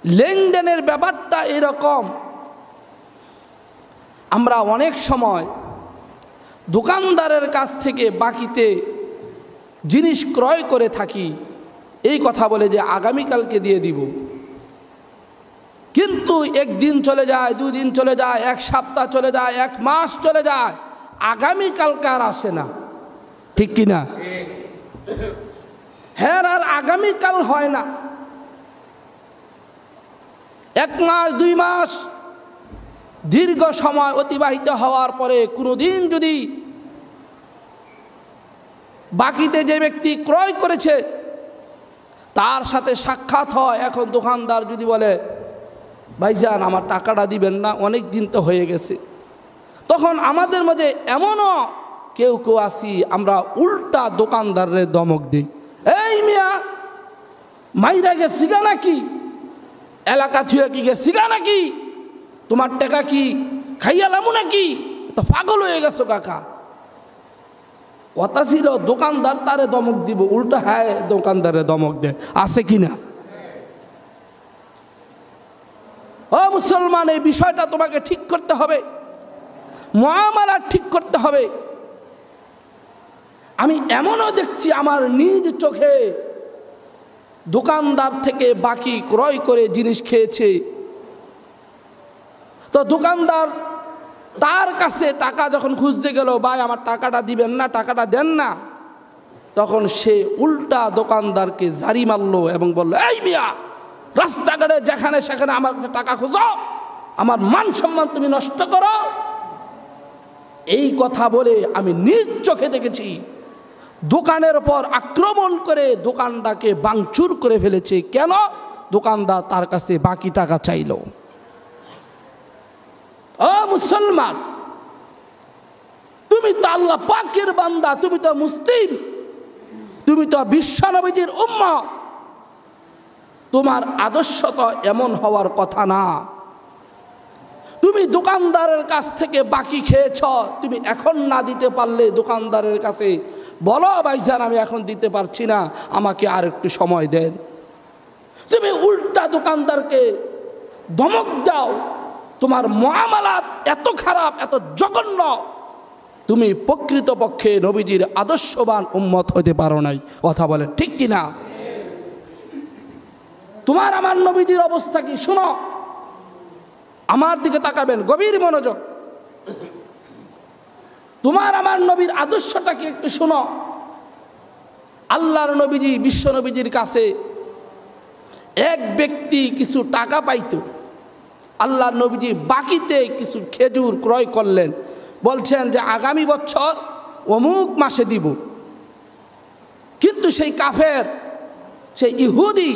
লেনদেনের ব্যাপারটা এরকম, আমরা অনেক সময় দোকানদারের কাছ থেকে বাকিতে জিনিস ক্রয় করে থাকি, এই কথা বলে যে আগামীকালকে দিয়ে দিব। কিন্তু একদিন চলে যায়, 2 দিন চলে যায়, 1 সপ্তাহ চলে যায়, 1 মাস চলে যায়, আগামীকালকে আর আসে না, ঠিক কিনা? হ্যাঁ, আর আগামীকাল হয় না। 1 মাস 2 মাস দীর্ঘ সময় অতিবাহিত হওয়ার পরে কোনোদিন যদি বাকিতে যে ব্যক্তি ক্রয় করেছে তার সাথে সাক্ষাৎ হয়, এখন দোকানদার যদি বলে ভাইজান আমার টাকাটা দিবেন না, অনেক দিন তো হয়ে গেছে, তখন আমাদের মাঝে এমনও কেউ কেউ আসি, আমরা উল্টা দোকানদারের ধমক দিই, এই মিয়া মাইরা গেছি গা নাকি, এলাকা ছুঁয়ে কি গেছি গা নাকি, তোমার টাকা কি খাইয়ালামু নাকি, তো পাগল হয়ে গেছো কাকা। কথা ছিল দোকানদার তারে ধমক দিব, উল্টা হ্যাঁ দোকানদারে ধমক দেয়, আছে কিনা? ও মুসলমান, এই বিষয়টা তোমাকে ঠিক করতে হবে, মুআমালা ঠিক করতে হবে। আমি এমনও দেখছি আমার নিজ চোখে দোকানদার থেকে বাকি ক্রয় করে জিনিস খেয়েছে, তো দোকানদার তার কাছে টাকা যখন খুঁজতে গেল, ভাই আমার টাকাটা দিবেন না, টাকাটা দেন না, তখন সে উল্টা দোকানদারকে জারি মারলো এবং বলল, এই মিয়া রাস্তাঘাটে যেখানে সেখানে আমার কাছে টাকা খোঁজো, আমার মান সম্মান তুমি নষ্ট করো। এই কথা বলে আমি নিজ চোখে দেখেছি দোকানের উপর আক্রমণ করে দোকানটাকে ভাঙচুর করে ফেলেছে। কেন? দোকানদার তার কাছে বাকি টাকা চাইল। ও মুসলমান, তুমি তো আল্লাহ পাকের বান্দা, তুমি তো মুসলিম, তুমি তো বিশ্বনবীর উম্মত, তোমার আদর্শ তো এমন হওয়ার কথা না। তুমি দোকানদারের কাছ থেকে বাকি খেয়েছ, তুমি এখন না দিতে পারলে দোকানদারের কাছে বলো ভাইজান আমি এখন দিতে পারছি না, আমাকে আর একটু সময় দেন। তুমি উল্টা দোকানদারকে ধমক দাও, তোমার মুআমালাত এত খারাপ, এত জঘন্য, তুমি প্রকৃতপক্ষে নবীজির আদর্শবান উম্মত হতে পারো নাই। কথা বলে ঠিক কিনা? তোমার আমার নবীজির অবস্থা কি শোনো, আমার দিকে তাকাবেন, গভীর মনোযোগ। তোমার আমার নবীর আদর্শটা কি একটু শোনো। আল্লাহর নবীজি, বিশ্ব নবীজির কাছে এক ব্যক্তি কিছু টাকা পাইতো, আল্লাহর নবীজি বাকিতে কিছু খেজুর ক্রয় করলেন, বলছেন যে আগামী বছর অমুক মাসে দিব। কিন্তু সেই কাফের, সেই ইহুদি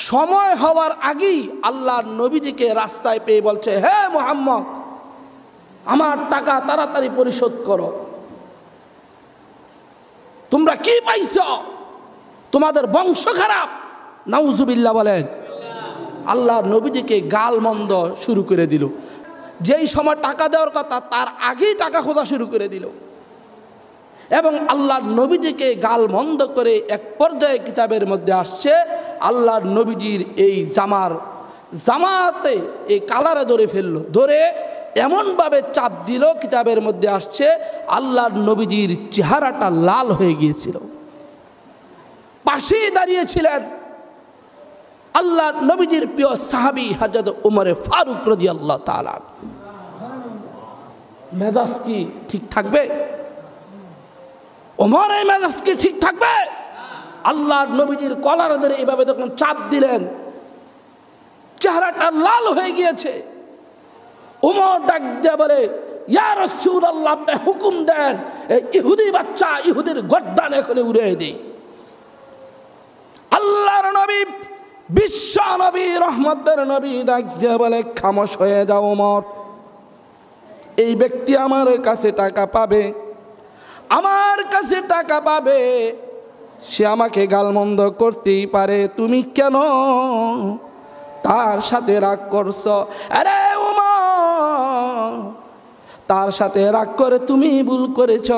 সময় হওয়ার আগেই আল্লাহর নবীজিকে রাস্তায় পেয়ে বলছে, হে মুহাম্মদ আমার টাকা তাড়াতাড়ি পরিশোধ করো। তোমরা কি পাইছ? তোমাদের বংশ খারাপ। নাউজুবিল্লাহ বলেন। আল্লাহর নবীজিকে গালমন্দ শুরু করে দিল। যেই সময় টাকা দেওয়ার কথা তার আগেই টাকা খোঁজা শুরু করে দিল এবং আল্লাহর নবীজিকে গালমন্দ করে এক পর্যায়ে কিতাবের মধ্যে আসছে আল্লাহর নবীজির এই জামাতে এই কালারে ধরে ফেললো, ধরে এমনভাবে চাপ দিল, কিতাবের মধ্যে আসছে আল্লাহর নবীজির চেহারাটা লাল হয়ে গিয়েছিল। পাশেই দাঁড়িয়েছিলেন আল্লাহর নবীজির প্রিয় সাহাবী হযরত ওমর ফারুক রাদিয়াল্লাহু তাআলা। মেজাজ কি ঠিক থাকবে? ওমরের মেজাজ কি ঠিক থাকবে? আল্লাহর নবীজির কলার ধরে এভাবে যখন চাপ দিলেন, চেহারাটা লাল হয়ে গিয়েছে। ওমর ডাক দিয়ে বলে, ইয়া রাসূলুল্লাহ, আপনি হুকুম দেন এই ইহুদি বাচ্চা, ইহুদির গর্দান এখনই উড়িয়ে দেই। আল্লাহর নবী, বিশ্ব নবী, রহমতের নবী ডাক দিয়ে বলে, খামোশ হয়ে যাও ওমর, এই ব্যক্তি আমার কাছে টাকা পাবে, আমার কাছে টাকা পাবে, সে আমাকে গালমন্দ করতেই পারে, তুমি কেন তার সাথে রাগ করছো? আরে ওমর, তার সাথে রাগ করে তুমি ভুল করেছ।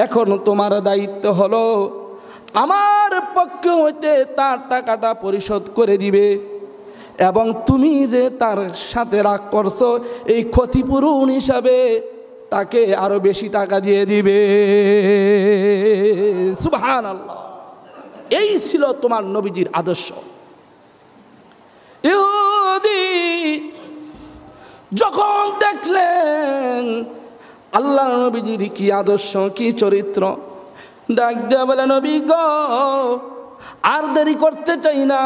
এখন তোমার দায়িত্ব হলো আমার পক্ষ হইতে তার টাকাটা পরিশোধ করে দিবে এবং তুমি যে তার সাথে রাগ করছো এই ক্ষতিপূরণ হিসাবে তাকে আরো বেশি টাকা দিয়ে দিবে। সুবহানাল্লাহ। এই ছিল তোমার নবীজির আদর্শ। ইহুদি যখন দেখলেন আল্লাহর নবীজির কি আদর্শ, কি চরিত্র, ডাক দেয়া বলে, নবী গো, আর দেরি করতে চাই না,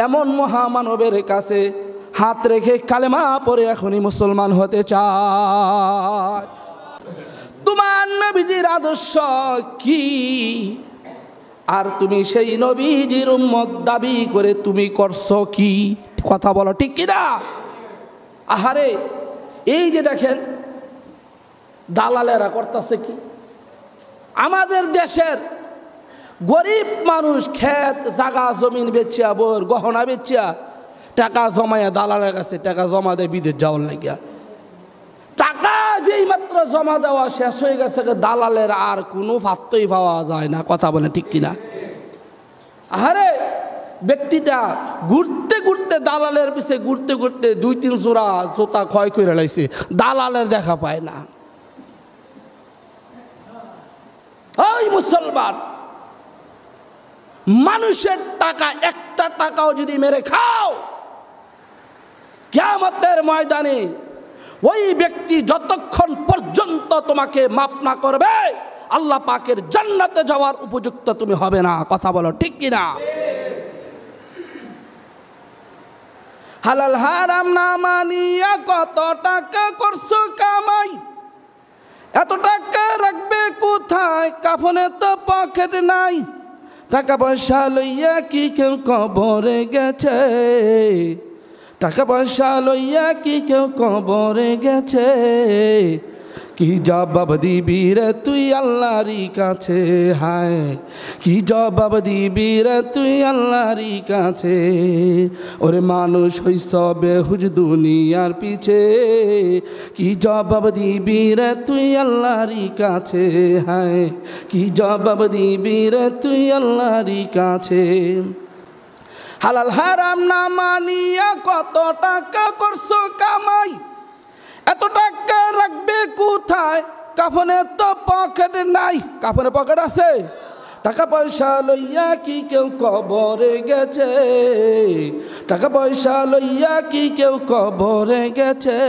এমন মহামানবের কাছে হাত রেখে কালেমা পড়ে এখনই মুসলমান হতে চায়। তোমার নবীজির আদর্শ কি, আর তুমি সেই নবীজির উম্মত দাবি করে তুমি করছো কি? কথা বলো, ঠিক কিনা? আহারে, এই যে দেখেন দালালেরা করতেছে কি, আমাদের দেশের গরিব মানুষ ক্ষেত জাগা জমিন বেচিয়া, বোর গহনা বেচিয়া টাকা জমাইয়া দালালের কাছে টাকা জমা দেয় বিদেশ যাওয়ার লাগিয়া। টাকা যেই মাত্র জমা দেওয়া শেষ হয়ে গেছে, দালালের আর কোনো পাত্রই পাওয়া যায় না। কথা বলে, ঠিক কিনা? আরে ব্যক্তিটা ঘুরতে ঘুরতে দালালের পিছে ঘুরতে ঘুরতে 2-3 জোড়া জোতা ক্ষয় করে লাইছে, দালালের দেখা পায় না। ওই মুসলমান, মানুষের টাকা একটা টাকাও যদি মেরে খাও, কিয়ামতের ময়দানে ওই ব্যক্তি যতক্ষণ পর্যন্ত তোমাকে মাফ না করবে আল্লাহ পাকের জান্নাতে যাওয়ার উপযুক্ত তুমি হবে না। কথা বলো, ঠিক কিনা? হালাল হারাম না মানিয়া কত টাকা করছো কামাই, এত টাকা রাখবে কোথায়, কাফনে তো পকেট নাই, টাকা পয়সা লইয়া কি কেউ কবরে গেছে, টাকা পয়সা লইয়া কি কেউ কবরে গেছে, কি জবাব দিবি রে তুই আল্লাহরই কাছে, হায় কি জবাব দিবি রে তুই আল্লাহরই কাছে। ওরে মানুষ হইছ বেহুজ দুনিয়ার পিছে, কি জবাব দিবি রে তুই আল্লাহরই কাছে, হায় কি জবাব দিবি রে তুই আল্লাহরই কাছে। হালাল হারাম না মানিয়া কত টাকা করছো কামাই, এত টাকা রাখবে কোথায়, কাফনে তো পকেট নাই, কাফনে পকেট আছে, টাকা পয়সা লইয়া কি কেউ কবরে গেছে, টাকা পয়সা লইয়া কি কেউ কবরে গেছে,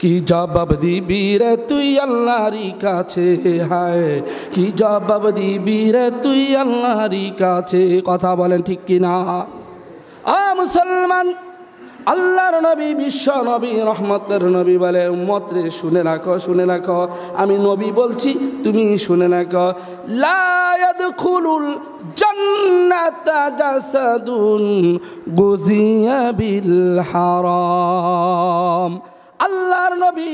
কি জবাব দিবি রে তুই আল্লাহরই কাছে, হায় কি জবাব দিবি রে তুই আল্লাহরই কাছে। কথা বলেন, ঠিক কিনা? মুসলমান, আল্লাহর নবী, বিশ্ব নবী, রহমতের নবী বলে, উম্মত রে শুনে রাখো, শুনে রাখো, আমি নবী বলছি, তুমি শুনে রাখো, লা ইয়াদখুলুল জান্নাতা জাসাদুন গুজিয়া বিল হারাম। আল্লাহর নবী,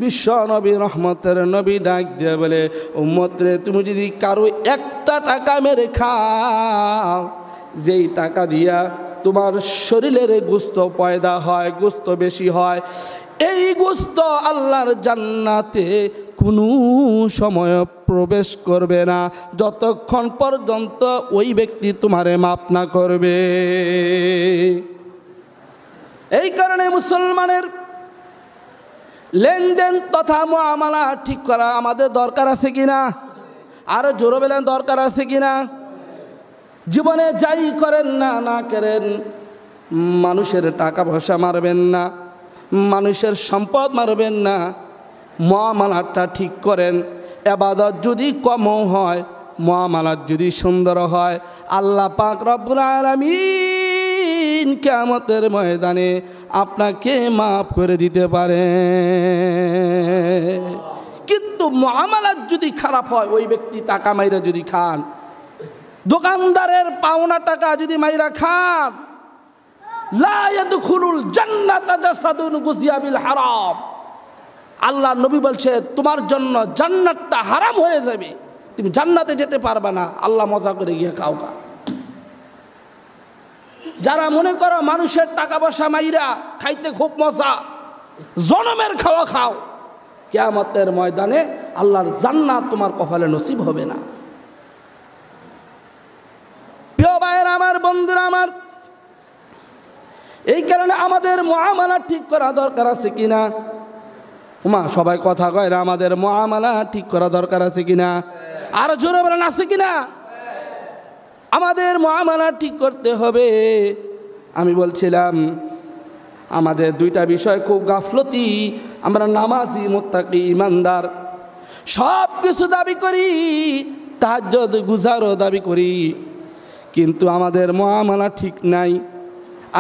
বিশ্ব নবী, রহমতের নবী ডাক দিয়ে বলে, উম্মত রে তুমি যদি কারো একটা টাকা মেরে খাও, যেই টাকা দিয়া তোমার শরীরের গোস্ত পয়দা হয়, গোস্ত বেশি হয়, এই গোস্ত আল্লাহর জান্নাতে কোনো সময় প্রবেশ করবে না যতক্ষণ পর্যন্ত ওই ব্যক্তি তোমারে মাফ না করবে। এই কারণে মুসলমানের লেনদেন তথা মুআমালা ঠিক করা আমাদের দরকার আছে কিনা? আরো জোরে বলেন, দরকার আছে কিনা? জীবনে যাই করেন না না করেন, মানুষের টাকা পয়সা মারবেন না, মানুষের সম্পদ মারবেন না, মুআমালাটা ঠিক করেন। ইবাদত যদি কমও হয়, মুআমালাত যদি সুন্দর হয়, আল্লাহ পাক রব্বুল আলামিন কিয়ামতের ময়দানে আপনাকে মাফ করে দিতে পারে। কিন্তু মুআমালাত যদি খারাপ হয়, ওই ব্যক্তি টাকা মাইরা যদি খান, দোকানদারের পাওনা টাকা যদি মাইরা খান, লা ইয়াদখুলুল জান্নাতা জাসাদুন গুজিয়া বিল হারাম। আল্লাহ নবী বলছে তোমার জন্য জান্নাতটা হারাম হয়ে যাবে, তুমি জান্নাতে যেতে পারবে না। আল্লাহ মজা করে গিয়ে খাও গা। যারা মনে করো মানুষের টাকা পয়সা মাইরা খাইতে খুব মজা, জনমের খাওয়া খাও, কিয়ামতের ময়দানে আল্লাহর জান্নাত তোমার কপালে নসিব হবে না। বন্ধুরা আমার, এই কারণে আমাদের মুআমালা ঠিক করা দরকার আছে কিনা? সবাই কথা কয় না, আমাদের মুআমালা ঠিক করা দরকার আছে কিনা? আর জোরে বলেন আছে কিনা? আমাদের মুআমালা ঠিক করতে হবে। আমি বলছিলাম আমাদের দুইটা বিষয় খুব গাফলতি। আমরা নামাজি, মুত্তাকি, ইমানদার সব কিছু দাবি করি, তাহাজ্জুদ গুজারও দাবি করি, কিন্তু আমাদের মুআমালা ঠিক নাই।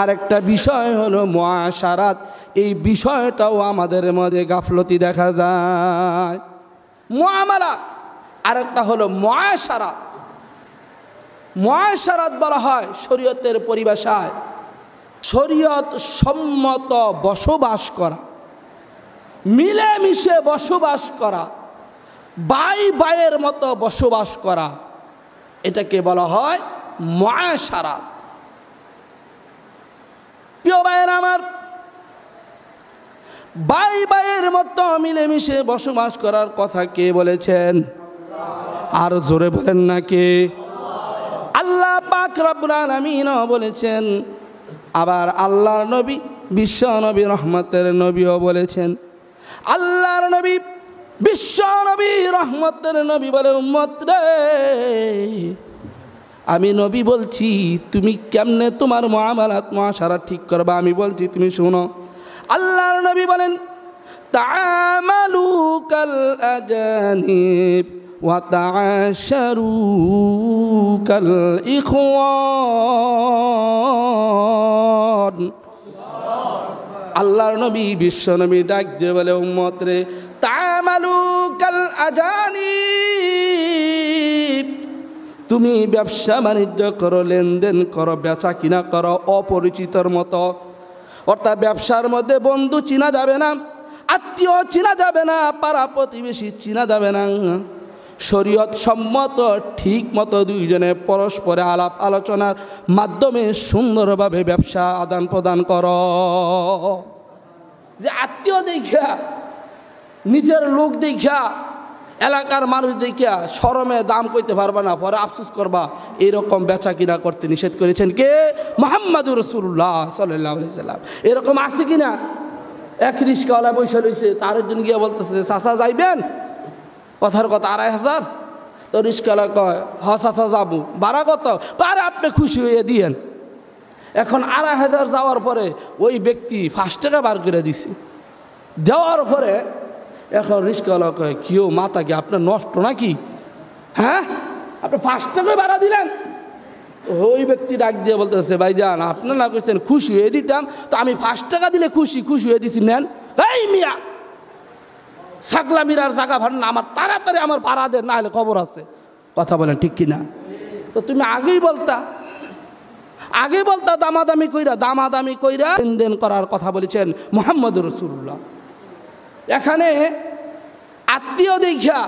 আরেকটা বিষয় হলো মুআশারাত, এই বিষয়টাও আমাদের মধ্যে গাফলতি দেখা যায়। মুআমালাত, আরেকটা হলো মুআশারাত। মুআশারাত বলা হয় শরীয়তের পরিভাষায় শরীয়ত সম্মত বসবাস করা, মিলেমিশে বসবাস করা, ভাই ভাইয়ের মতো বসবাস করা, এটাকে বলা হয় মুআশারাত। প্রিয় ভাইয়ের আমার, ভাই ভাইয়ের মতো মিলেমিশে বসবাস করার কথা কে বলেছেন? আর জোরে বলেন না কে? আল্লাহ পাক রব্বুল আলামিন বলেছেন, আবার আল্লাহর নবী বিশ্ব নবী রহমতের নবীও বলেছেন। আল্লাহর নবী বিশ্ব নবী রহমতের নবী বলে, উম্মত রে, আমি নবী বলছি তুমি কেমনে তোমার মুআমালাত মুআশারাত ঠিক করবা, আমি বলছি তুমি শুনো। আল্লাহর নবী বলেন, তাআমালু কাল আজানিব ওয়া তাআশারু কাল ইখওয়ান। আল্লাহর নবী বিশ্ব নবী ডাক দিয়ে বলে, উম্মত রে, তাআমালু কাল আজানিব, তুমি ব্যবসা বাণিজ্য করো, লেনদেন করো, বেচা কিনা করো অপরিচিতর মতো। অর্থাৎ ব্যবসার মধ্যে বন্ধু চিনা যাবে না, আত্মীয় চিনা যাবে না, পাড়া প্রতিবেশী চিনা যাবে না। শরীয়ত সম্মত ঠিক মতো দুইজনে পরস্পরে আলাপ আলোচনার মাধ্যমে সুন্দরভাবে ব্যবসা আদান প্রদান করো। যে আত্মীয় দেখা, নিজের লোক দেখা, এলাকার মানুষ দেখিয়া শরমে দাম কইতে পারবা না, পরে আফসোস করবা, এরকম বেচা কিনা করতে নিষেধ করেছেন কে? মুহাম্মাদুর রাসূলুল্লাহ সাল্লাল্লাহু আলাইহি সাল্লাম। এরকম আছে কিনা? এক রিস্কাওয়ালা বসে রয়েছে, তার একজন গিয়া বলতেছে, চাচা যাইবেন? কথার কথা ২৫০০। তো রিস্কাওয়ালা কয়, হ চাচা যাবো। ভাড়া কত? আরে আপনি খুশি হয়ে দিয়েন। এখন ২৫০০ যাওয়ার পরে ওই ব্যক্তি ৫ টাকা বার করে দিছে। দেওয়ার পরে এখন রিস্কাওয়ালা কয়, কেউ মাথা কি আপনার নষ্ট নাকি? হ্যাঁ, আপনি ৫ টাকায় ভাড়া দিলেন। ওই ব্যক্তি ডাক দিয়ে বলতেছে, ভাইজান আপনার না করছেন খুশি হয়ে দিতাম, তো আমি ৫ টাকা দিলে খুশি হয়ে দিছি, নেন। এই মিয়া, ছাগলা মিরার জায়গা ভাড়া না, আমার তাড়াতাড়ি আমার ভাড়া দেন, না হলে খবর আছে। কথা বলেন ঠিক কিনা? তো তুমি আগেই বলতা দামাদামি কইরা লেনদেন করার কথা বলেছেন মুহাম্মদুর রাসূলুল্লাহ। এখানে আত্মীয় দেখা,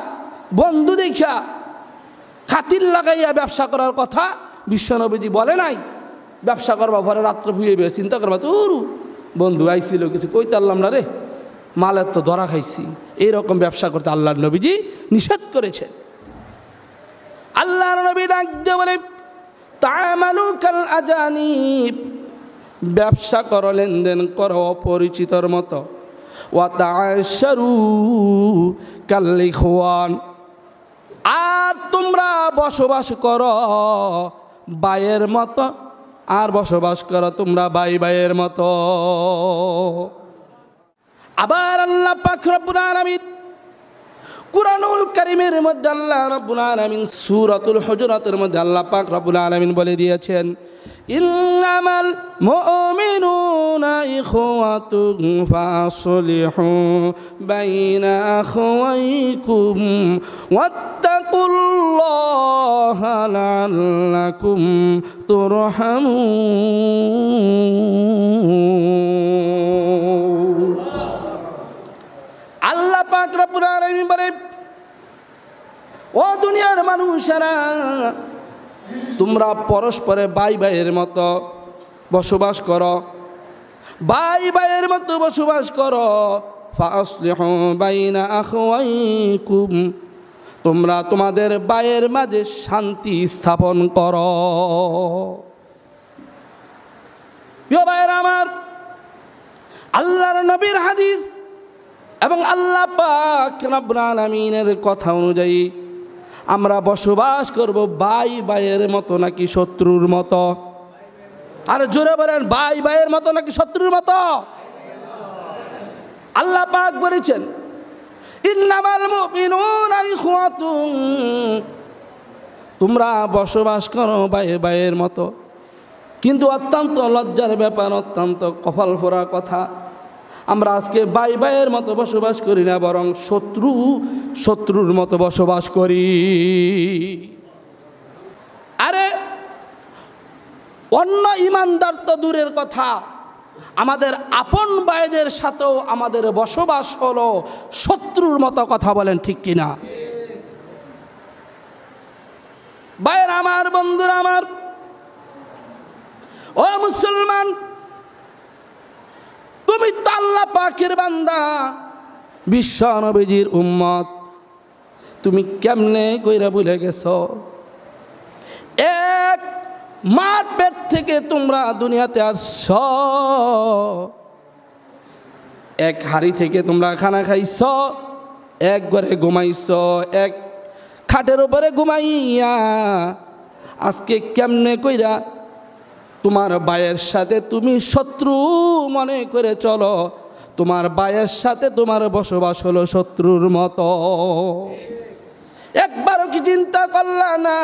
বন্ধু দেখা, খাতির লাগাইয়া ব্যবসা করার কথা বিশ্বনবীজি বলে নাই। ব্যবসা করবা পরে রাত্রে ভুয়ে চিন্তা করবা, তো বন্ধু আইছিল কিছু কইতে পারলাম না রে, মালের তো ধরা খাইছি, এইরকম ব্যবসা করতে আল্লাহর নবীজি নিষেধ করেছেন। আল্লাহর নবী ডাক দিয়ে বলে, তাআমালু কাল আজানিব, ব্যবসা করো, লেনদেন করো অপরিচিতর মতো। ওয়া তাআশারু কাল ইখওয়ান, আর তোমরা বসবাস করো ভাইয়ের মতো, আর বসবাস করো তোমরা ভাইয়ের মতো। আবার আল্লাহ পাক রব্বুল আলামিন কুরআনুল কারীমের মধ্যে আল্লাহ রাব্বুল আলামিন সূরাতুল হুজুরাতের মধ্যে আল্লাহ পাক রব্বুল আলামিন বলে দিয়েছেন, ইন্নামাল মুমিনুনা ইখওয়াতুন ফাসলিহু বাইনা আখওয়াইকুম ওয়াত্তাকুল্লাহা লাআল্লাকুম তুরহামুন। আল্লাহ পাক রব্বুল আলামিন বলে, ও দুনিয়ার মানুষেরা, তোমরা পরস্পরে ভাইয়ের মতো বসবাস করো, ভাইয়ের মতো বসবাস করো। ফাসলিহু বাইনা আখওয়াইকুম, তোমরা তোমাদের ভাইয়ের মাঝে শান্তি স্থাপন করো। আল্লাহর নবীর হাদিস এবং আল্লাহ পাক রব্বুল আলামিনের কথা অনুযায়ী আমরা বসবাস করব ভাই ভাইয়ের মতো নাকি শত্রুর মতো? আর জোরে বলেন, ভাই ভাইয়ের মতো নাকি শত্রুর মতো? আল্লাহ পাক বলেছেন, ইন্নামাল মুমিনুনা ইখওয়াতুন, তোমরা বসবাস করো ভাই ভাইয়ের মতো। কিন্তু অত্যন্ত লজ্জার ব্যাপার, অত্যন্ত কপাল পোড়া কথা, আমরা আজকে ভাই ভাইয়ের মতো বসবাস করি না, বরং শত্রুর মতো বসবাস করি। আরে অন্য ইমানদার তো দূরের কথা, আমাদের আপন ভাইদের সাথেও আমাদের বসবাস হলো শত্রুর মতো। কথা বলেন ঠিক কিনা? ভাইয়ের আমার, বন্ধুরা আমার, ও মুসলমান, তুমি তো আল্লাহ পাকের বান্দা, বিশ্ব নবীজির উম্মত, তুমি কেমনে কইরা ভুলে গেছো? এক মার পেট থেকে তোমরা দুনিয়াতে আসছ, এক হাড়ি থেকে তোমরা খানা খাইছ, এক ঘরে ঘুমাইছ, এক খাটের উপরে ঘুমাইয়া আজকে কেমনে কইরা তোমার ভাইয়ের সাথে তুমি শত্রু মনে করে চলো? তোমার ভাইয়ের সাথে তোমার বসবাস হলো শত্রুর মতো। একবারও কি চিন্তা করলা না?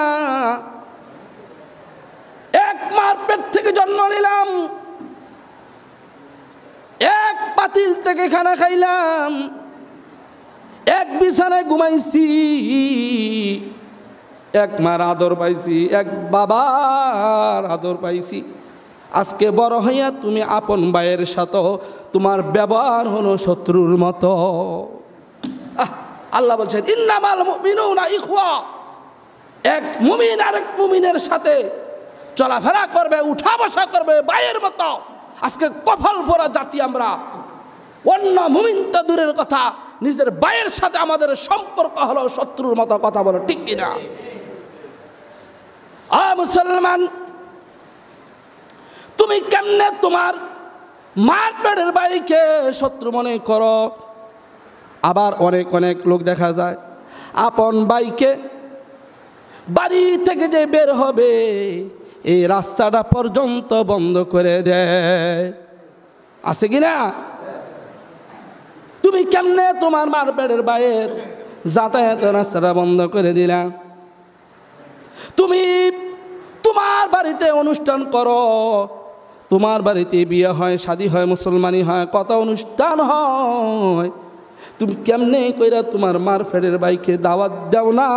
এক মার পেট থেকে জন্ম নিলাম, এক পাতিল থেকে খানা খাইলাম, এক বিছানায় ঘুমাইছি, এক মার আদর পাইছি, এক বাবার আদর পাইছি। আজকে বড় হইয়া তুমি আপন ভাইয়ের সাথে তোমার ব্যবহার হলো শত্রুর মতো। আল্লাহ বলছেন, ইন্নামাল মুমিনুনা ইখওয়া, এক মুমিন আরেক মুমিনের সাথে চলাফেরা করবে, উঠা বসা করবে ভাইয়ের মতো। আজকে কপাল পোড়া জাতি আমরা। অন্য মুমিন তো দূরের কথা, নিজের ভাইয়ের সাথে আমাদের সম্পর্ক হলো শত্রুর মতো। কথা বলো ঠিক কিনা? মুসলমান, তুমি কেমনে তোমার মার পেটের ভাইকে শত্রু মনে করো? আবার অনেক অনেক লোক দেখা যায় আপন ভাইকে বাড়ি থেকে যে বের হবে এই রাস্তাটা পর্যন্ত বন্ধ করে দেয়। আছে কিনা? তুমি কেমনে তোমার মার পেটের ভাইয়ের যাতায়াতের রাস্তাটা বন্ধ করে দিলা? তুমি তোমার বাড়িতে অনুষ্ঠান করো, তোমার বাড়িতে বিয়ে হয়, শাদী হয়, মুসলমানি হয়, কত অনুষ্ঠান হয়, তুমি কেমনে কইরা তোমার মার পেটের ভাইকে দাওয়াত দাও না?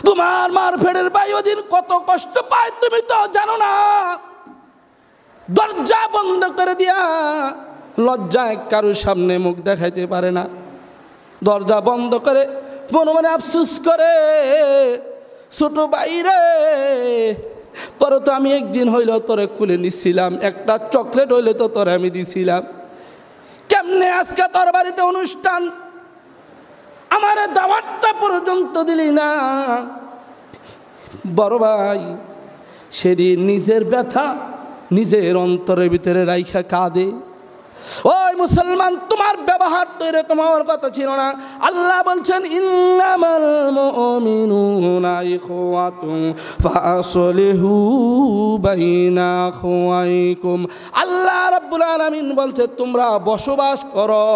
তোমার মার পেটের ভাই ওদিন কত কষ্ট পায় তুমি তো জানো না। দরজা বন্ধ করে দিয়া লজ্জায় কারোর সামনে মুখ দেখাইতে পারে না, দরজা বন্ধ করে মনে মনে আফসুস করে, ছোট বাইরে তোরে তো আমি একদিন হইল তোরে খুলে নিছিলাম, একটা চকলেট হইলে তো তোরে আমি দিছিলাম, কেমনে আজকে তোর বাড়িতে অনুষ্ঠান আমার দাওয়াতটা পর্যন্ত দিলি না? বড় ভাই সেদিন নিজের ব্যথা নিজের অন্তরের ভিতরে রাইখা কাঁদে। ওই মুসলমান, তোমার ব্যবহার তো এরকম হওয়ার কথা ছিল না। আল্লাহ বলছেন, ইন্নামাল মুমিনুনা ইখওয়াতুন ফাসলিহু বাইনা আখওয়াইকুম। আল্লাহ রাব্বুল আলামিন বলছে, তোমরা বসবাস করো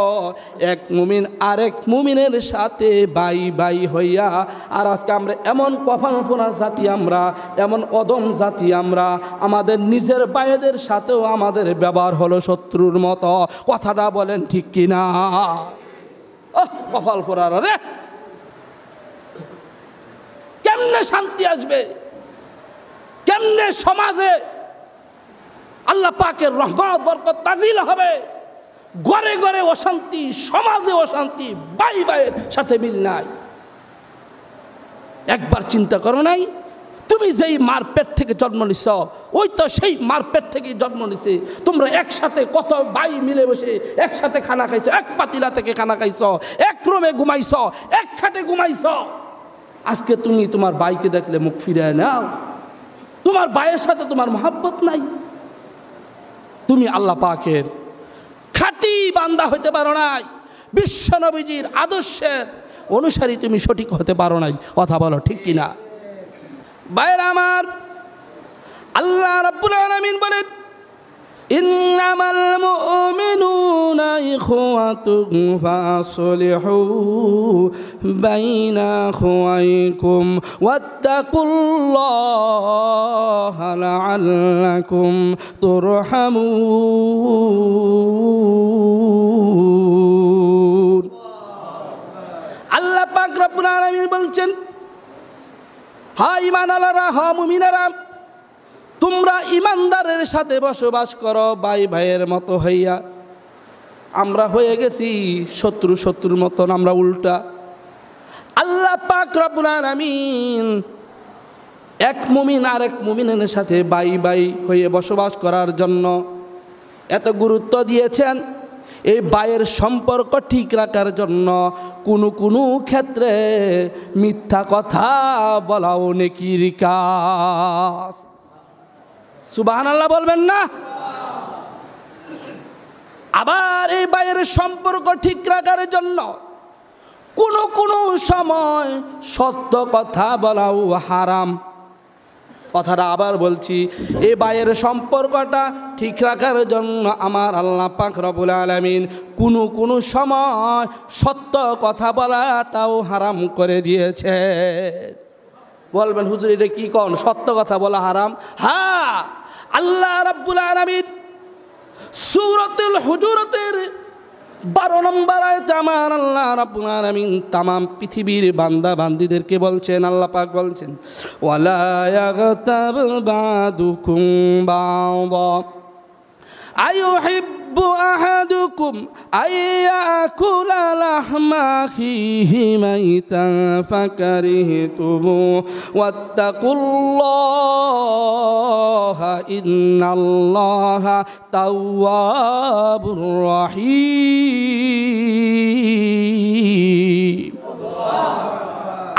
এক মুমিন আরেক মুমিনের সাথে ভাই ভাই হইয়া। আর আজকে আমরা এমন কপাল পোড়া জাতি, আমরা এমন অদম জাতি, আমরা আমাদের নিজের ভাইদের সাথেও আমাদের ব্যবহার হলো শত্রুর মতো। কথাটা বলেন ঠিক কিনা? কপাল পোড়ার রে, কেমনে শান্তি আসবে? কেমনে সমাজে আল্লাহ পাকের রহমত বরকত নাজিল হবে? ঘরে ঘরে অশান্তি, সমাজে অশান্তি, ভাই ভাইয়ের সাথে মিল নাই। একবার চিন্তা করো নাই? তুমি যেই মার পেট থেকে জন্ম নিছ, ওই তো সেই মার পেট থেকে জন্ম নিছে। তোমরা একসাথে কত ভাই মিলে বসে একসাথে খানা খাইছো, এক পাতিলা থেকে খানা খাইছো, এক রুমে ঘুমাইছ, এক খাটে ঘুমাইছ। আজকে তুমি তোমার ভাইকে দেখলে মুখ ফিরায় নাও, তোমার ভাইয়ের সাথে তোমার মহব্বত নাই। তুমি আল্লাহ পাকের নবী বান্দা হতে পারো নাই, বিশ্ব নবীজির আদর্শের অনুসারী তুমি সঠিক হতে পারো নাই। কথা বলো ঠিক কিনা? ভাইরা আমার, আল্লাহ রাব্বুল আলামিন বলেন, ইন্নামাল মুমিনুনা ইখওয়াতুন ফাসলিহু বাইনা আখওয়াইকুম ওয়াত্তাকুল্লাহা লাআল্লাকুম তুরহামুন। আল্লাহ পাক রব্বুল আলামিন বলছেন, হা ঈমানওয়ালারা, হা মুমিনেরা, তোমরা ইমানদারের সাথে বসবাস করো ভাই ভাইয়ের মতো হইয়া। আমরা হয়ে গেছি শত্রুর মতন, আমরা উল্টা। আল্লাহ পাক রব্বুল আলামিন এক মুমিন আরেক মুমিনের সাথে ভাই ভাই হয়ে বসবাস করার জন্য এত গুরুত্ব দিয়েছেন। এই ভাইয়ের সম্পর্ক ঠিক রাখার জন্য কোনো ক্ষেত্রে মিথ্যা কথা বলাও নেকির কাজ। সুবহানাল্লাহ বলবেন না? আবার এই ভাইয়ের সম্পর্ক ঠিক রাখার জন্য কোনো সময় সত্য কথা বলাও হারাম। কথাটা আবার বলছি, এই ভাইয়ের সম্পর্কটা ঠিক রাখার জন্য আমার আল্লাহ পাক রব্বুল আলামিন কোনো সময় সত্য কথা বলাটাও হারাম করে দিয়েছে। বলবেন হুজুর এটা কি কোন, সত্য কথা বলা হারাম? হ্যাঁ, আল্লাহ রাব্বুল আলামিন সূরাতুল হুজুরাতের 12 নম্বর আয়াতে আমার আল্লাহ রাব্বুল আলামিন তামাম পৃথিবীর বান্দা বান্দীদেরকে বলছেন, আল্লাহ পাক বলছেন, ওয়ালা ইয়াগতাব বাদুকুম বাদা আইয়ুহিব্বু আহাদুকুম আইয়াকুলা লাহমা আখিহি মাইতান ফাকারিহতুমু ওয়াত্তাকুল্লাহা ইন্নাল্লাহা তাওয়াবুর রহিম।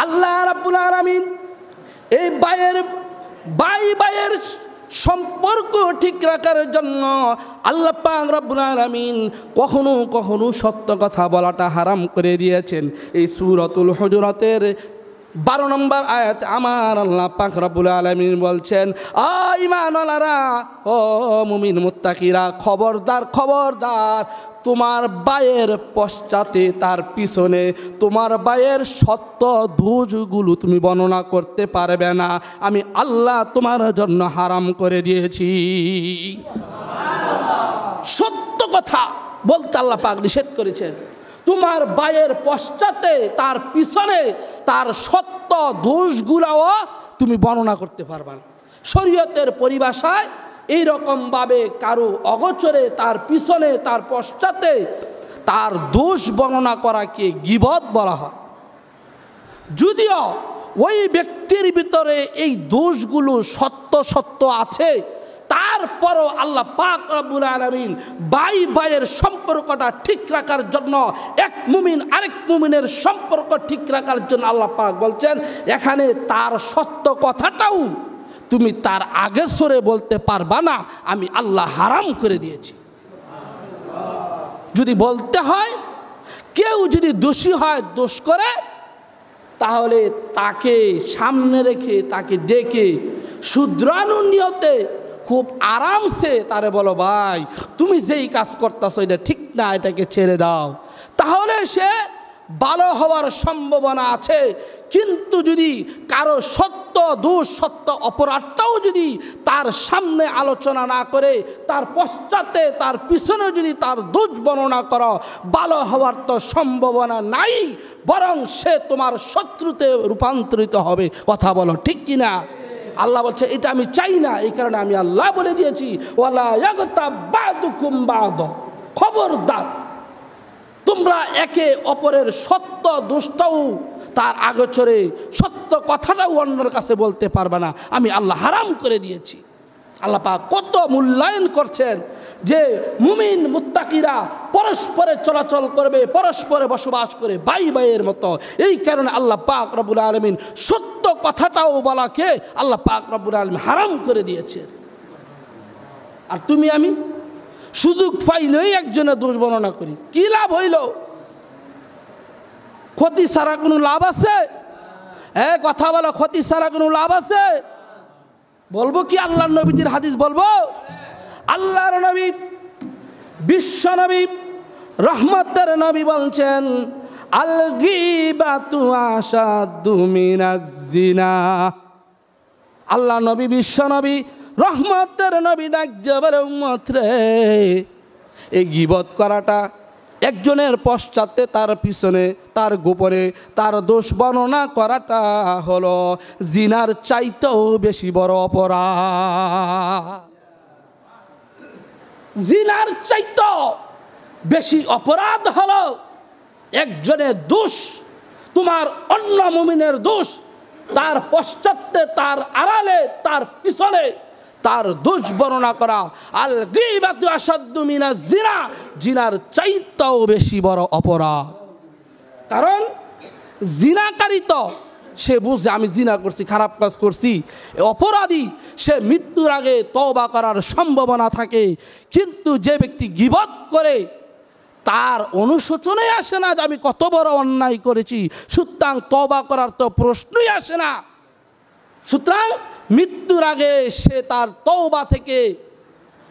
আল্লাহ রাব্বুল আলামিন এই ভাইয়ের সম্পর্ক ঠিক রাখার জন্য আল্লাহ পাক রব্বুল আলামিন কখনো সত্য কথা বলাটা হারাম করে দিয়েছেন। এই সূরাতুল হুজুরাতের 12 নম্বর আয়াত আমার আল্লাহ পাক রব্বুল আলামিন বলছেন, ঈমানওয়ালারা, ও মুমিন মুত্তাকিরা, খবরদার, তোমার ভাইয়ের পশ্চাতে তার পিছনে তোমার ভাইয়ের সত্য দোষগুলো তুমি বর্ণনা করতে পারবে না। আমি আল্লাহ তোমার জন্য হারাম করে দিয়েছি। সত্য কথা বলতে আল্লাহ পাক নিষেধ করেছেন। তোমার ভাইয়ের পশ্চাতে তার পিছনে তার সত্য দোষগুলাও তুমি বর্ণনা করতে পারবে না। শরীয়তের পরিভাষায় এইরকমভাবে কারো অগোচরে তার পিছনে তার পশ্চাতে তার দোষ বর্ণনা করাকে গীবত বলা হয়। যদিও ওই ব্যক্তির ভিতরে এই দোষগুলো সত্য আছে, তারপরও আল্লাহ পাক রব্বুল আলামিন ভাইয়ের সম্পর্কটা ঠিক রাখার জন্য, এক মুমিন আরেক মুমিনের সম্পর্ক ঠিক রাখার জন্য আল্লাহ পাক বলছেন, এখানে তার সত্য কথাটাও তুমি তার আগে সরে বলতে পারবা না, আমি আল্লাহ হারাম করে দিয়েছি। যদি বলতে হয়, কেউ যদি দোষী হয়, দোষ করে, তাহলে তাকে সামনে রেখে তাকে ডেকে শুধরানোর নিয়তে খুব আরামসে তারে বলো, ভাই তুমি যেই কাজ করতেছো এটা ঠিক না, এটাকে ছেড়ে দাও, তাহলে সে ভালো হওয়ার সম্ভাবনা আছে। কিন্তু যদি কারো সত্য দোষ সত্য অপরাধটাও যদি তার সামনে আলোচনা না করে তার পশ্চাতে তার পিছনে যদি তার দোষ বর্ণনা করো, ভালো হওয়ার তো সম্ভাবনা নাই, বরং সে তোমার শত্রুতে রূপান্তরিত হবে। কথা বলো ঠিক কিনা? আল্লাহ বলছে এটা আমি চাই না, এই কারণে আমি আল্লাহ বলে দিয়েছি, ওয়ালা ইয়াগতাব বাদুকুম বাদা, খবরদার তোমরা একে অপরের সত্য দোষটাও তার আগোচরে সত্য কথাটাও অন্যের কাছে বলতে পারবে না, আমি আল্লাহ হারাম করে দিয়েছি। আল্লাহ পাক কত মূল্যায়ন করছেন যে মুমিন মুত্তাকিরা পরস্পরে চলাচল করবে, পরস্পরে বসবাস করে ভাইয়ের মতো। এই কারণে আল্লাহ পাক রব্বুল আলামিন সত্য কথাটাও বলাকে আল্লাহ পাক রব্বুল আলামিন হারাম করে দিয়েছে। আর তুমি আমি সুযোগ পাইলেই একজনের দোষ বর্ণনা করি, কি লাভ হইল? ক্ষতি ছাড়া কোনো লাভ আছে? কথা বলো, ক্ষতি ছাড়া কোনো লাভ আছে? বলবো কি আল্লাহর নবীজির হাদিস বলবো? আল্লাহর নবী, বিশ্ব নবী, রহমতের নবী বলছেন, আল গীবাতু আশাদ্দু মিনাজ জিনা। আল্লাহ নবী, বিশ্ব নবী, রহমতের নবী ডাক যাবার উম্মত রে, এই গীবত করাটা, একজনের পশ্চাতে তার পিছনে তার গোপনে তার দোষ বর্ণনা করাটা হলো জিনার চাইতেও বেশি বড় অপরাধ। জিনার চাইতেও বেশি অপরাধ হলো একজনের দোষ, তোমার অন্য মুমিনের দোষ, তার পশ্চাতে তার আড়ালে তার পিছনে তার দোষ বর্ণনা করা। আল গীবাতু আশাদ্দু মিনাজ জিনা, জিনার চাইতেও বেশি বড় অপরাধ। কারণ জিনাকারী তো সে বুঝে আমি জিনা করছি, খারাপ কাজ করছি। অপরাধী সে মৃত্যুর আগে তওবা করার সম্ভাবনা থাকে, কিন্তু যে ব্যক্তি গীবত করে তার অনুশোচনাই আসে না যে আমি কত বড় অন্যায় করেছি, সুতরাং তওবা করার তো প্রশ্নই আসে না। সুতরাং মৃত্যুর আগে সে তার তওবা থেকে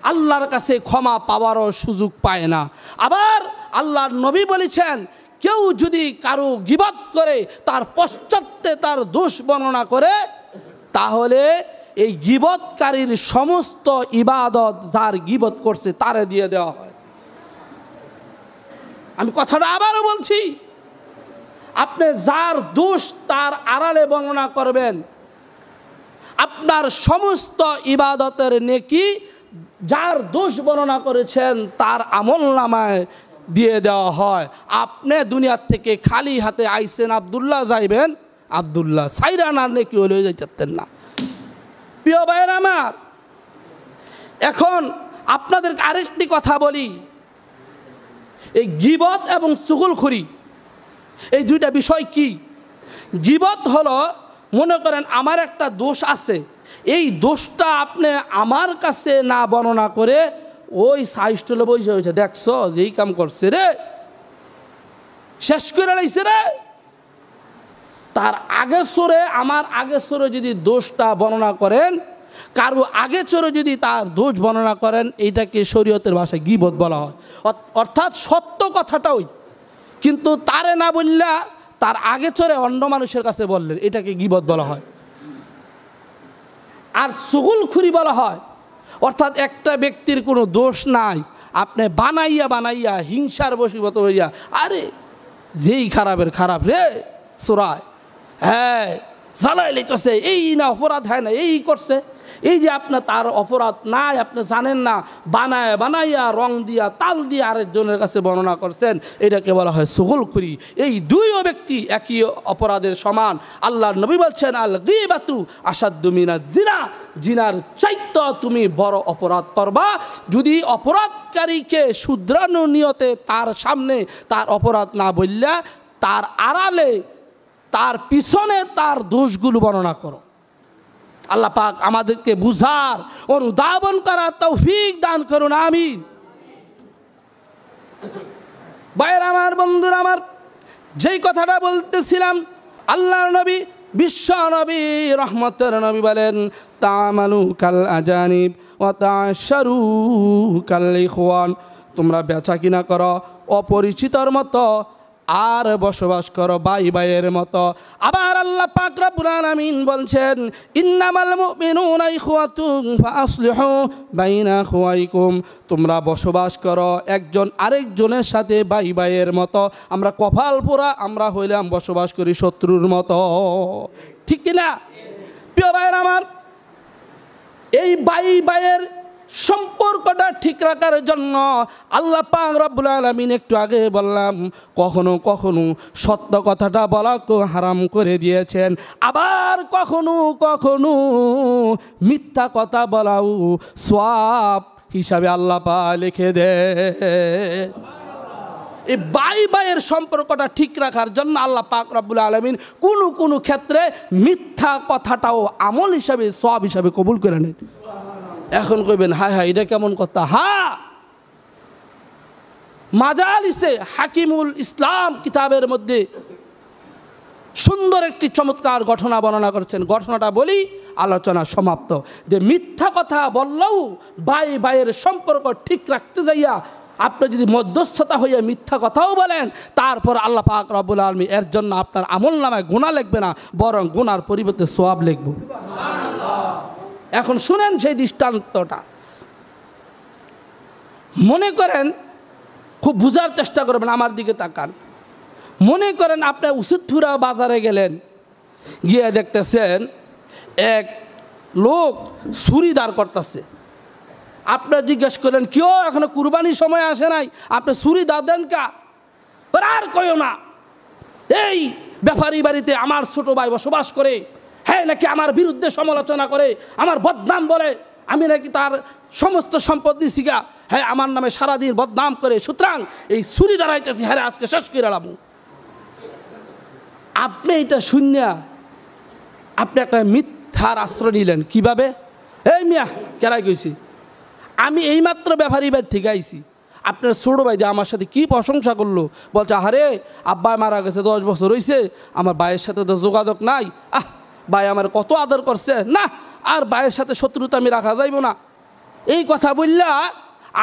আল্লাহর কাছে ক্ষমা পাওয়ারও সুযোগ পায় না। আবার আল্লাহর নবী বলেছেন, কেউ যদি কারো গীবত করে তার পশ্চাতে তার দোষ বর্ণনা করে, তাহলে এই গীবতকারীর সমস্ত ইবাদত যার গীবত করছে তারে দিয়ে দেওয়া হয়। আমি কথাটা আবারও বলছি, আপনি যার দোষ তার আড়ালে বর্ণনা করবেন, আপনার সমস্ত ইবাদতের নেকি যার দোষ বর্ণনা করেছেন তার আমলনামায় দিয়ে দেওয়া হয়। আপনি দুনিয়ার থেকে খালি হাতে আইসেন, আব্দুল্লাহ যাইবেন, আব্দুল্লাহ সাইরানার নেকি হলে যাইতেন না। প্রিয় ভাইয়ের আমার, এখন আপনাদেরকে আরেকটি কথা বলি, এই গীবত এবং চুগলখড়ি এই দুইটা বিষয় কি? গীবত হলো, মনে করেন আমার একটা দোষ আছে, এই দোষটা আপনি আমার কাছে না বর্ণনা করে ওই সাইস্টলে বসে হয়েছে, দেখছো যে এই কাম করছে রে, শেষ করে লাইছে রে, তার আগের সরে আমার আগের সরে যদি দোষটা বর্ণনা করেন, কারো আগে চরে যদি তার দোষ বর্ণনা করেন, এইটাকে শরীয়তের ভাষায় গীবত বলা হয়। অর্থাৎ সত্য কথাটা ওই, কিন্তু তারে না বললা তার আগে চরে অন্য মানুষের কাছে বললেন, এটাকে গীবত বলা হয়। আর চুগলখড়ি বলা হয়, অর্থাৎ একটা ব্যক্তির কোনো দোষ নাই, আপনি বানাইয়া বানাইয়া হিংসার বশীভূত হইয়া, আরে যেই খারাপের খারাপ রে সোরায়, হ্যাঁ জ্বালাই লেগেছে, এই না অপরাধ হয় না, এই করছে, এই যে আপনার তার অপরাধ নাই, আপনি জানেন না, বানায় বানাইয়া রং দিয়া তাল দিয়ে আরেকজনের কাছে বর্ণনা করছেন, এটাকে বলা হয় চুগলখড়ি। এই দুইও ব্যক্তি একই অপরাধের সমান। আল্লাহর নবী বলছেন, আল গীবাতু আশাদ্দু মিনাজ জিনা, জিনার চাইতে তুমি বড় অপরাধ করবা যদি অপরাধকারীকে শুধরানো নিয়তে তার সামনে তার অপরাধ না বললা, তার আড়ালে তার পিছনে তার দোষগুলো বর্ণনা করো। আল্লাহ পাক আমাদেরকে বুঝার অনুধাবন করার তৌফিক দান করুন, আমিন। ভাইয়ের আমার, বন্ধুরা আমার, যেই কথাটা বলতেছিলাম, আল্লাহর নবী, বিশ্ব নবী, রহমতের নবী বলেন, তামালু কাল আজানিব ওয়া তাশারু কাল ইখওয়ান, তোমরা বেচা কিনা করো অপরিচিতর মতো, আর বসবাস করো ভাই ভাইয়ের মতো। আবার আল্লাহ পাক রব্বুল আলামিন বলছেন, ইন্নামাল মুমিনুনা ইখওয়াতুন ফাআসলিহু বাইনা আখওয়াইকুম, তোমরা বসবাস করো একজন আরেকজনের সাথে ভাই ভাইয়ের মতো। আমরা কপাল পোড়া, আমরা হইলাম বসবাস করি শত্রুর মতো, ঠিক কিনা? প্রিয় ভাইয়ের আমার, এই ভাই ভাইয়ের সম্পর্কটা ঠিক রাখার জন্য আল্লাহ পাক রব্বুল আলামিন, একটু আগে বললাম, কখনো কখনো সত্য কথাটা বলাকে হারাম করে দিয়েছেন, আবার কখনো কখনো মিথ্যা কথা বলাও সওয়াব হিসাবে আল্লাহ পাক লিখে দেয়। এই ভাই ভাইয়ের সম্পর্কটা ঠিক রাখার জন্য আল্লাহ পাক রব্বুল আলামিন কোনো কোনো ক্ষেত্রে মিথ্যা কথাটাও আমল হিসাবে, সওয়াব হিসাবে কবুল করে নেন। এখন কইবেন, হায় হায় এটা কেমন কথা? হ্যাঁ, মাজালিসে হাকিমুল ইসলাম কিতাবের মধ্যে সুন্দর একটি চমৎকার ঘটনা বর্ণনা করেছেন। ঘটনাটা বলি, আলোচনা সমাপ্ত। যে মিথ্যা কথা বললেও ভাই ভাইয়ের সম্পর্ক ঠিক রাখতে যাইয়া আপনি যদি মধ্যস্থতা হইয়া মিথ্যা কথাও বলেন, তারপর আল্লাহ পাক রব্বুল আলামিন এর জন্য আপনার আমলনামায় গুনাহ লিখবে না, বরং গুনার পরিবর্তে সওয়াব লিখব। এখন শুনেন সেই দৃষ্টান্তটা। মনে করেন, খুব বুঝার চেষ্টা করবেন, আমার দিকে তাকান। মনে করেন আপনি উসুদপুরা বাজারে গেলেন, গিয়ে দেখতেছেন এক লোক ছুরি দাঁড় করতেছে। আপনার জিজ্ঞেস করলেন, কেউ এখনো কুরবানির সময় আসে নাই, আপনি ছুরি দাঁড় দেন কা? আর কইও না, এই ব্যাপারী বাড়িতে আমার ছোট ভাই বসবাস করে, হ্যাঁ নাকি আমার বিরুদ্ধে সমালোচনা করে, আমার বদনাম বলে, আমি নাকি তার সমস্ত সম্পদ নিছি গা, হ্যাঁ আমার নামে সারাদিন বদনাম করে, সুতরাং এই ছুরি দাঁড়াইতেছি, হ্যাঁ আজকে শেষ করে এলাম। আপনি এটা শুনিয়া আপনি একটা মিথ্যার আশ্রয় নিলেন। কিভাবে? এই মিয়া কেরাই কইছি, আমি এইমাত্র ব্যাপারী বাড়ি থেকে আইছি, আপনার ছোটো ভাই যে আমার সাথে কী প্রশংসা করলো, বলছে আরে আব্বাই মারা গেছে 10 বছর হয়েছে, আমার ভাইয়ের সাথে তো যোগাযোগ নাই, ভাই আমার কত আদর করছে, না আর ভাইয়ের সাথে শত্রুতা আমি রাখা যাইব না। এই কথা বললা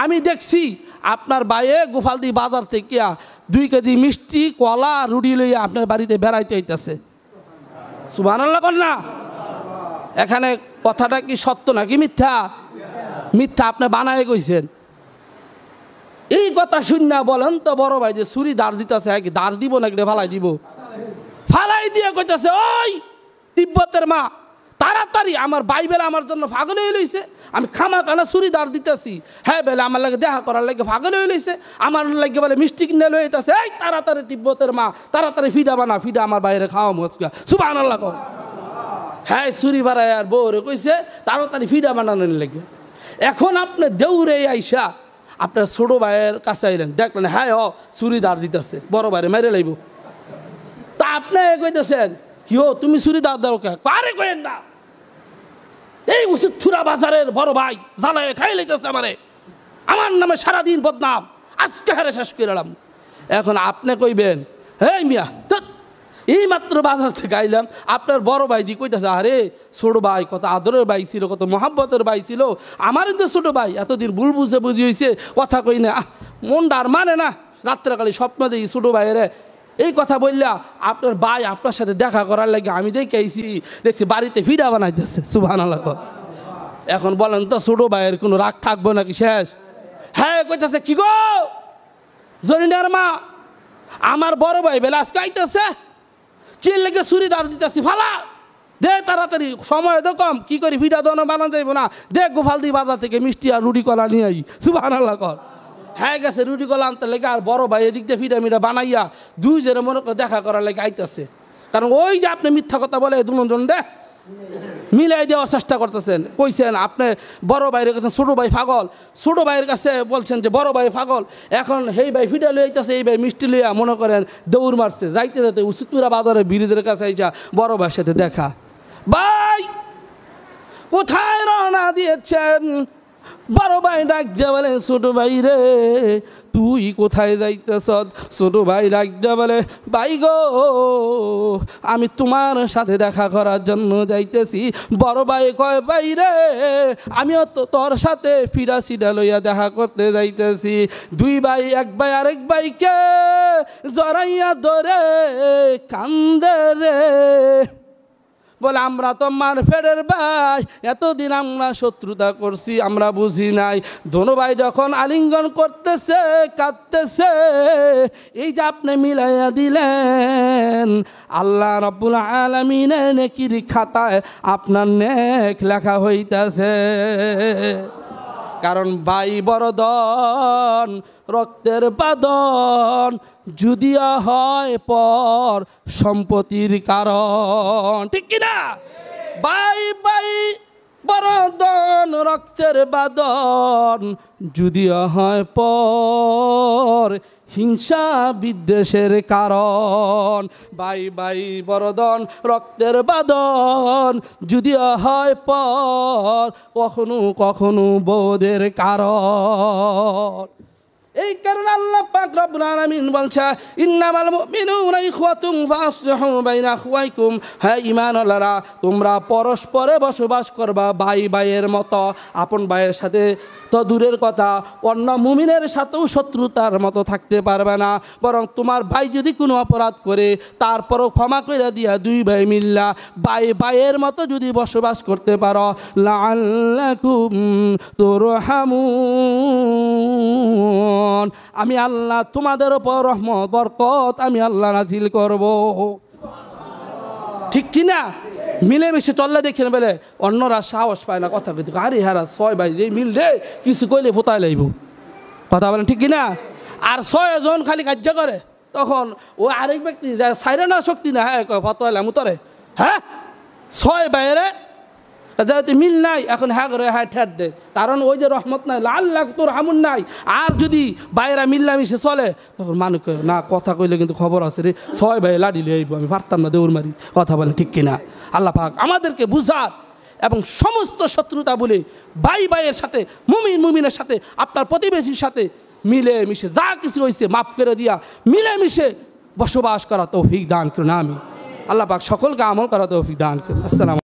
আমি দেখছি আপনার ভাইয়ে গোপালদি বাজার থেকে 2 কেজি মিষ্টি, কলা, রুটি লইয়া আপনার বাড়িতে বেড়াইতে হইতেছে। সুবহানাল্লাহ কর না। এখানে কথাটা কি সত্য নাকি মিথ্যা? মিথ্যা, আপনি বানায় কইছেন। এই কথা শুননা বলেন তো বড় ভাই যে ছুরি দাঁড় দিতেছে, কি দাঁড় দিব নাকি ফালাই দিব? ফালাই দিয়ে কইতেছে, ওই তিব্বতের মা তাড়াতাড়ি আমার ভাই বেলা আমার জন্য পাগল হয়ে লইছে, আমি খামা কানা ছুরি দাঁড় দিতেছি, হ্যাঁ বেলা আমার লাগে দেখা করার লাগে পাগল হয়ে লইছে, আমার লাগে বলে মিষ্টি কিনে লইতেছে, এই তাড়াতাড়ি তিব্বতের মা তাড়াতাড়ি ফিডা বানা, ফিডা আমার বাইরে খাওয়া মজকা। সুবহানাল্লাহ কর। হ্যাঁ ছুরি বাড়ায় আর বউরে কইছে তাড়াতাড়ি ফিডা বানানোর লাগে। এখন আপনি দেউরে আইসা আপনার ছোটো ভাইয়ের কাছে আইলেন, দেখলেন হ্যাঁ ছুরি দাঁড় দিতেছে, বড় ভাইরে মেরে লাইব। তা আপনি কইতেছেন কি তুমি ছুরি দাঁড় দাও কে? আরে কইেন না, এই উসুদপুরা বাজারের বড় ভাই জ্বালায় খাই লাইতেছে আমারে, আমার নামে সারাদিন বদনাম, আজকে হারে শেষ করে এলাম। এখন আপনি কইবেন, হেই মিয়া এই মাত্র বাজার থেকে আইলাম, আপনার বড় ভাই দি কইতেছে আরে ছোটো ভাই কত আদরের ভাই ছিল, কত মহাব্বতের ভাই ছিল, আমারই তো ছোটো ভাই, এতদিন ভুল বুঝে বুঝি হয়েছে, কথা কই না, মনটা আর মানে না, রাত্রেকালে স্বপ্ন যে ছোটো ভাইয়েরে এই কথা বললা আপনার ভাই আপনার সাথে দেখা করার লাগে আমি দেখছি বাড়িতে ফিডা বানাইতেছে। সুবহানাল্লাহ। এখন বলেন তো ছোটো ভাইয়ের কোনো রাগ থাকবো নাকি শেষ? হ্যাঁ কইতেছে কি গো জরিনার মা, আমার বড় ভাই বেলা আজকে আইতেছে, কি লেগে ছুরি দাঁড় দিতেছি, ফালা দে তাড়াতাড়ি, সময় তো কম, কি করি ফিডা দোনো বানানো যাইব না, দে গোপালদি বাজার থেকে মিষ্টি আর রুটি কলা নিয়ে আই। সুবহানাল্লাহ কর। হ্যাঁ গেছে রুটি কলা আনতে লেগে, আর বড় ভাই এদিক দিয়ে ফিডা মিডা বানাইয়া 2 জনে মনে করে দেখা করার লেগে আইতেছে। কারণ ওই যে আপনি মিথ্যা কথা বলে 2 জন দে মিলাই দেওয়ার চেষ্টা করতেছেন। কইছেন আপনি বড় ভাইয়ের কাছে ছোটো ভাই পাগল, ছোটো ভাইয়ের কাছে বলছেন যে বড় ভাই পাগল, এখন হেই ভাই ফিডা লই আইতেছে, এই ভাই মিষ্টি লইয়া মনে করেন দৌড় মারছে, যাইতে যাইতে উসুদপুরা বাজারে ব্রিজের কাছে আইসা বড় ভাইয়ের সাথে দেখা। ভাই কোথায় রওনা দিয়েছেন? বড় ভাই ডাক দিয়া বলে ছোটো ভাই রে তুই কোথায় যাইতেছ? ছোটো ভাই ডাক দিয়া বলে ভাই গো আমি তোমার সাথে দেখা করার জন্য যাইতেছি। বড় ভাই কয় ভাই রে আমিও তো তোর সাথে ফিরা সিডা লইয়া দেখা করতে যাইতেছি। 2 ভাই এক ভাই আরেক ভাইকে জড়াইয়া ধরে কান্দে রে, বলে আমরা তো মার ফেরের ভাই, এতদিন আমরা শত্রুতা করছি আমরা বুঝি নাই। দোনো ভাই যখন আলিঙ্গন করতেছে কাঁদতেছে, এই যে আপনি মিলাইয়া দিলেন, আল্লাহ রাব্বুল আলামিনের নেকির খাতায় আপনার নেক লেখা হইতাছে। কারণ ভাই বড়দন রক্তের বাঁধন, যদিও হয় পর সম্পত্তির কারণ, ঠিক কিনা? ভাই ভাই বড়দন রক্তের বাঁধন, যদিও হয় পর হিংসা বিদ্বেষের কারণ। ভাই ভাই বড়দন রক্তের বাঁধন, যদিও হয় পর কখনো কখনো বোধের কারণ। এই কারণে আল্লাহ পাক রব্বুল আলামিন বলছে ইন্নামাল মুমিনুনা ইখওয়াতুন ফাসলিহু বাইনা আখওয়াইকুম, হ্যাঁ ঈমানওয়ালারা তোমরা পরস্পরে বসবাস করবা ভাই ভাইয়ের মতো। আপন ভাইয়ের সাথে তো দূরের কথা, অন্য মুমিনের সাথেও শত্রুতার মতো থাকতে পারবে না। বরং তোমার ভাই যদি কোনো অপরাধ করে তারপরও ক্ষমা করে দিয়া দুই ভাই মিল্লা ভাই ভাইয়ের মতো যদি বসবাস করতে পারো, লাআল্লাকুম তুরহামুন, আমি আল্লাহ তোমাদের ওপর রহমত বরকত আমি আল্লাহ নাজিল করব। ঠিক কিনা? মিলেমিশে চললে দেখেন বলে অন্যরা সাহস পায় না কথা বলতে, আরে হারা ছয় ভাই যে মিল রে কিছু কইলে ফোতায় লাইব, কথা বলেন ঠিক কিনা? আর 6 জন খালি কার্য করে, তখন ও আরেক ব্যক্তি যায় সাইরে না শক্তি না, হ্যাঁ ফতোয়া লাম উতরে, হ্যাঁ 6 ভাইয়েরে যেহেতু মিল নাই এখন হ্যাঁ করে হ্যাঁ ঠেট দে, কারণ ওই যে রহমত নাই, আল্লাহ তোর হামুন নাই। আর যদি বাইরা মিল্লামিশে চলে তখন মানুষ না কথা কইলে কিন্তু খবর আছে রে 6 ভাই লাডি লিয়ে আইব, আমি পারতাম না দৌড় মারি, কথা বলেন ঠিক কিনা? আল্লাহ পাক আমাদেরকে বুঝার এবং সমস্ত শত্রুতা বলে ভাই ভাইয়ের সাথে, মুমিন মুমিনের সাথে, আপনার প্রতিবেশীর সাথে মিলে মিশে যা কিছু হয়েছে মাফ করে দিয়া মিলেমিশে বসবাস করা তৌফিক দান করুন। আমি আল্লাহ পাক সকলকে আমল করা তৌফিক দান করুন। আসসালাম।